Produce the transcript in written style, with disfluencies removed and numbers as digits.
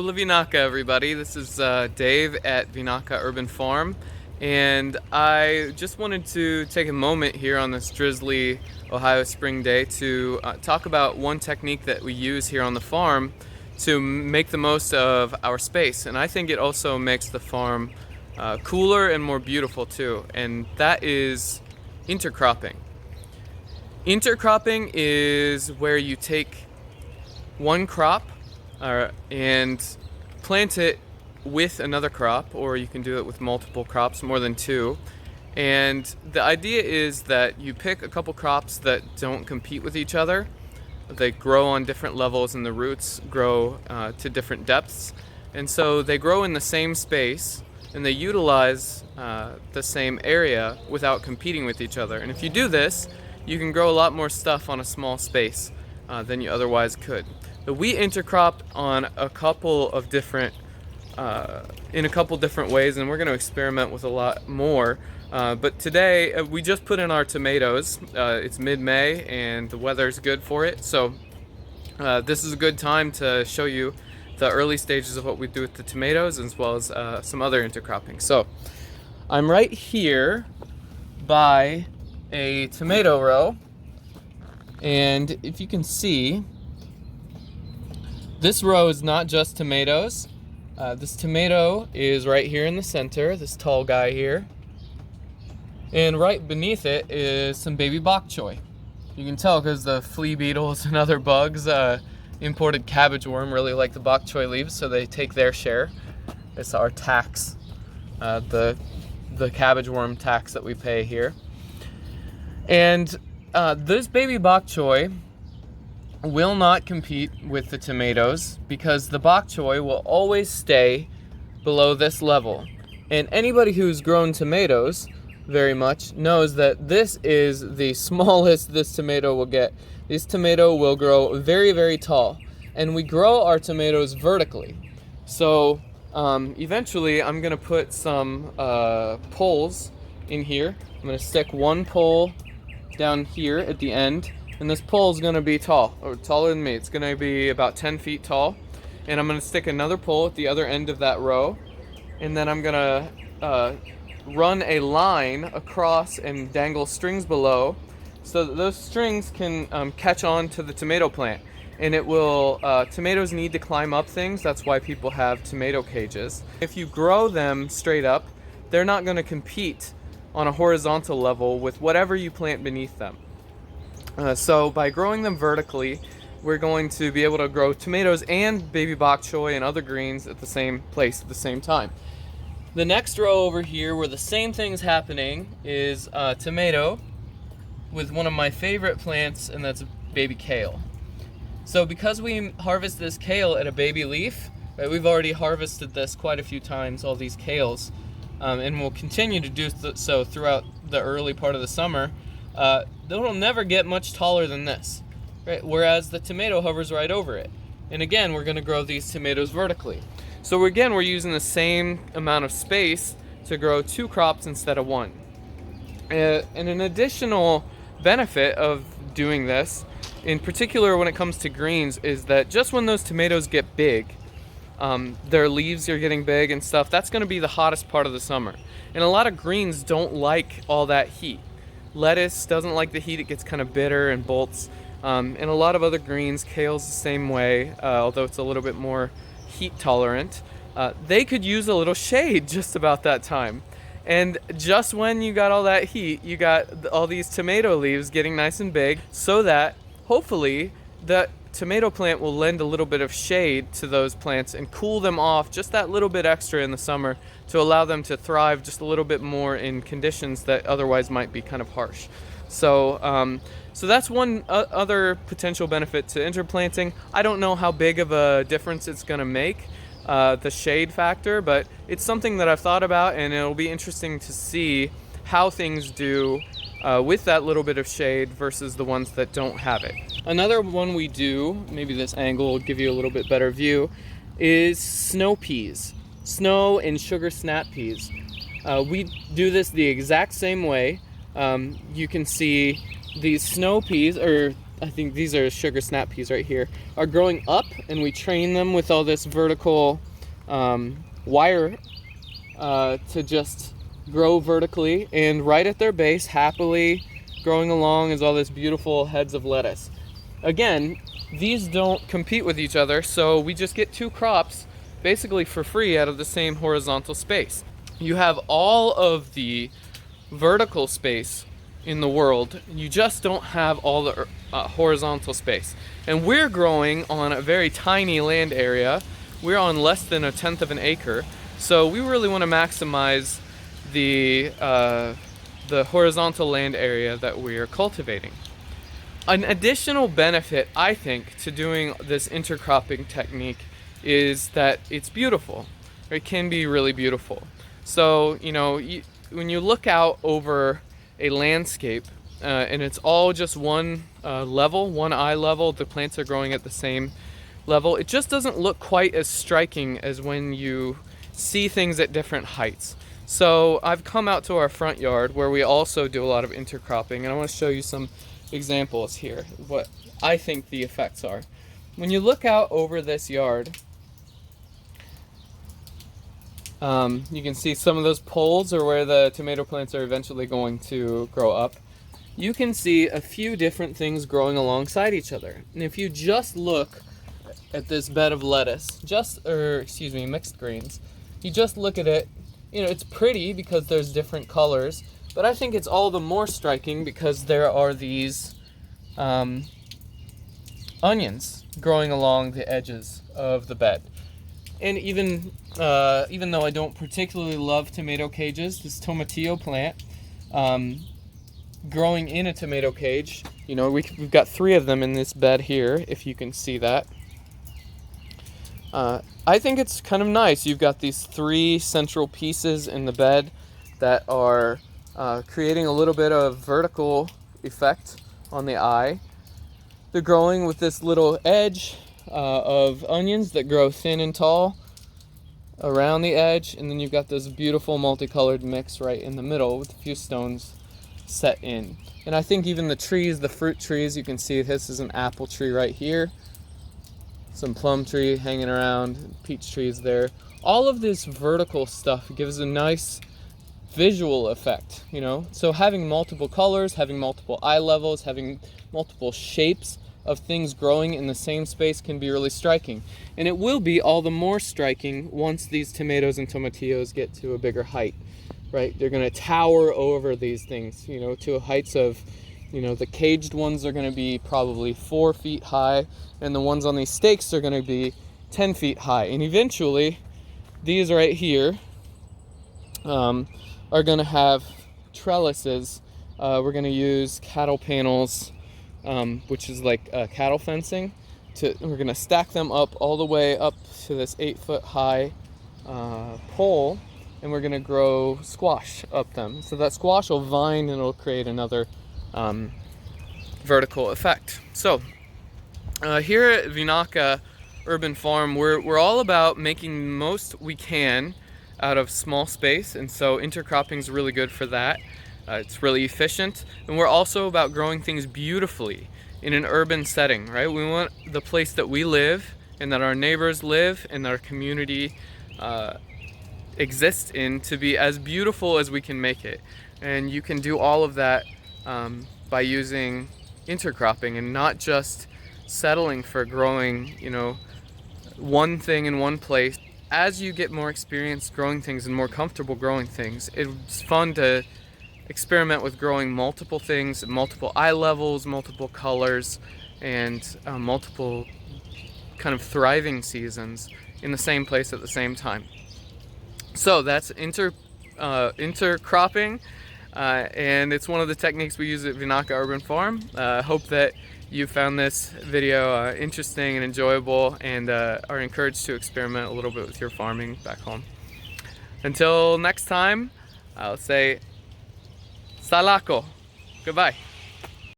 Bula Vinaka, everybody. This is Dave at Vinaka Urban Farm, and I just wanted to take a moment here on this drizzly Ohio spring day to talk about one technique that we use here on the farm to make the most of our space. And I think it also makes the farm cooler and more beautiful too, and that is intercropping. Intercropping is where you take one crop and plant it with another crop, or you can do it with multiple crops, more than two. And the idea is that you pick a couple crops that don't compete with each other. They grow on different levels and the roots grow to different depths. And so they grow in the same space and they utilize the same area without competing with each other. And if you do this, you can grow a lot more stuff on a small space than you otherwise could. So we intercropped on in a couple different ways, and we're going to experiment with a lot more. But today we just put in our tomatoes. It's mid-May and the weather's good for it. So this is a good time to show you the early stages of what we do with the tomatoes, as well as some other intercropping. So I'm right here by a tomato row, and if you can see, this row is not just tomatoes. This tomato is right here in the center, this tall guy here. And right beneath it is some baby bok choy. You can tell because the flea beetles and other bugs, imported cabbage worm, really like the bok choy leaves, so they take their share. It's our tax, the cabbage worm tax that we pay here. And this baby bok choy will not compete with the tomatoes because the bok choy will always stay below this level. And anybody who's grown tomatoes very much knows that this is the smallest this tomato will get. This tomato will grow very, very tall. And we grow our tomatoes vertically. So eventually I'm gonna put some poles in here. I'm gonna stick one pole down here at the end, and this pole is going to be tall, or taller than me. It's going to be about 10 feet tall. And I'm going to stick another pole at the other end of that row. And then I'm going to run a line across and dangle strings below so that those strings can catch on to the tomato plant. And it will, tomatoes need to climb up things. That's why people have tomato cages. If you grow them straight up, they're not going to compete on a horizontal level with whatever you plant beneath them. So by growing them vertically, we're going to be able to grow tomatoes and baby bok choy and other greens at the same place at the same time. The next row over here where the same thing's happening is tomato with one of my favorite plants, and that's baby kale. So because we harvest this kale at a baby leaf, right, we've already harvested this quite a few times, all these kales, and we'll continue to do so throughout the early part of the summer. It'll never get much taller than this, right? Whereas the tomato hovers right over it. And again, we're going to grow these tomatoes vertically. So we're using the same amount of space to grow two crops instead of one. And an additional benefit of doing this, in particular when it comes to greens, is that just when those tomatoes get big, their leaves are getting big and stuff, that's going to be the hottest part of the summer. And a lot of greens don't like all that heat. Lettuce doesn't like the heat, it gets kind of bitter and bolts. And a lot of other greens, kale's the same way, although it's a little bit more heat tolerant. They could use a little shade just about that time. And just when you got all that heat, you got all these tomato leaves getting nice and big, so that hopefully the tomato plant will lend a little bit of shade to those plants and cool them off just that little bit extra in the summer to allow them to thrive just a little bit more in conditions that otherwise might be kind of harsh. So so that's one other potential benefit to interplanting. I don't know how big of a difference it's going to make, the shade factor, but it's something that I've thought about, and it'll be interesting to see how things do with that little bit of shade versus the ones that don't have it. Another one we do, maybe this angle will give you a little bit better view, is snow peas. Snow and sugar snap peas. We do this the exact same way. You can see these snow peas, or I think these are sugar snap peas right here, are growing up, and we train them with all this vertical wire to just grow vertically, and right at their base, happily growing along, is all this beautiful heads of lettuce. Again, these don't compete with each other, so we just get 2 crops basically for free out of the same horizontal space. You have all of the vertical space in the world, you just don't have all the horizontal space. And we're growing on a very tiny land area. We're on less than 1/10 of an acre, so we really want to maximize the horizontal land area that we are cultivating. An additional benefit, I think, to doing this intercropping technique is that it's beautiful. It can be really beautiful. So, you know, when you look out over a landscape and it's all just one level, one eye level, the plants are growing at the same level, it just doesn't look quite as striking as when you see things at different heights. So I've come out to our front yard where we also do a lot of intercropping, and I want to show you some examples here, what I think the effects are. When you look out over this yard, you can see some of those poles are where the tomato plants are eventually going to grow up. You can see a few different things growing alongside each other. And if you just look at this bed of lettuce, mixed greens, you just look at it, you know, it's pretty because there's different colors, but I think it's all the more striking because there are these onions growing along the edges of the bed. And even though I don't particularly love tomato cages, this tomatillo plant growing in a tomato cage, you know, we've got 3 of them in this bed here, if you can see that. I think it's kind of nice. You've got these 3 central pieces in the bed that are creating a little bit of vertical effect on the eye. They're growing with this little edge of onions that grow thin and tall around the edge, and then you've got this beautiful multicolored mix right in the middle with a few stones set in. And I think even the trees, the fruit trees, you can see this is an apple tree right here, some plum tree hanging around, peach trees there. All of this vertical stuff gives a nice visual effect, you know. So having multiple colors, having multiple eye levels, having multiple shapes of things growing in the same space can be really striking. And it will be all the more striking once these tomatoes and tomatillos get to a bigger height, right? They're going to tower over these things, you know, to heights of, you know, the caged ones are going to be probably 4 feet high, and the ones on these stakes are going to be 10 feet high. And eventually, these right here are going to have trellises. We're going to use cattle panels, which is like cattle fencing. We're going to stack them up all the way up to this 8-foot high pole, and we're going to grow squash up them. So that squash will vine and it'll create another vertical effect. So here at Vinaka Urban Farm, we're all about making the most we can out of small space, and so intercropping is really good for that. It's really efficient, and we're also about growing things beautifully in an urban setting, right? We want the place that we live and that our neighbors live and that our community exists in to be as beautiful as we can make it. And you can do all of that by using intercropping and not just settling for growing, you know, one thing in one place. As you get more experience growing things and more comfortable growing things, it's fun to experiment with growing multiple things, multiple eye levels, multiple colors, and multiple kind of thriving seasons in the same place at the same time. So that's intercropping, and it's one of the techniques we use at Vinaka Urban Farm. Hope that you found this video interesting and enjoyable, and are encouraged to experiment a little bit with your farming back home. Until next time, I'll say Salako. Goodbye.